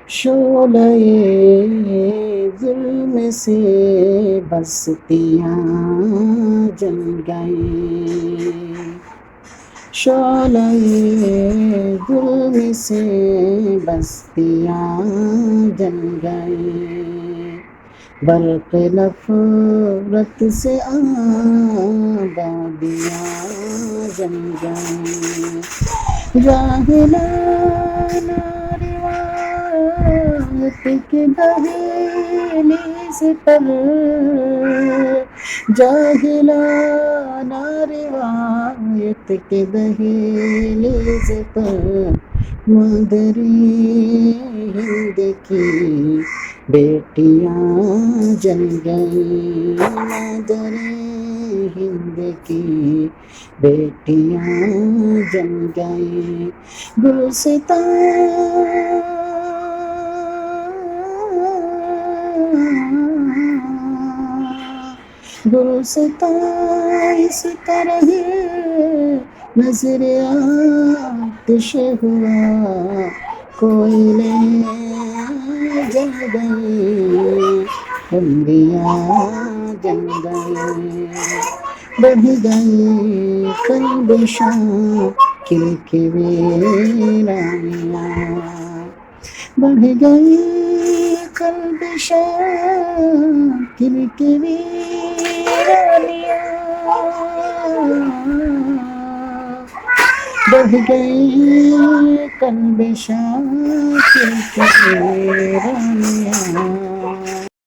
شعلہ ظلم سے بستیاں جل گئیں، شعلہ ظلم سے بستیاں جل گئیں، برق نفرت سے آبادیاں جل گئیں، جاہلانہ روایت کے دہلیز پر، جاہلانہ روایت کے دہلیز پر، مادری ہند کی بیٹیاں جل گئیں، مادری ہند کی بیٹیاں جل گئیں، گلستاں اس طرح نظر آتش ہوا، کوئلے جل گئیں، بندیاں جل گئیں، بڑھ گئی کلبشاں کل کے ویرانیاں، بڑھ گئی کلبشاں کل کے ویرانیاں، بڑھ گئی کلبشاں کل کے ویرانیاں۔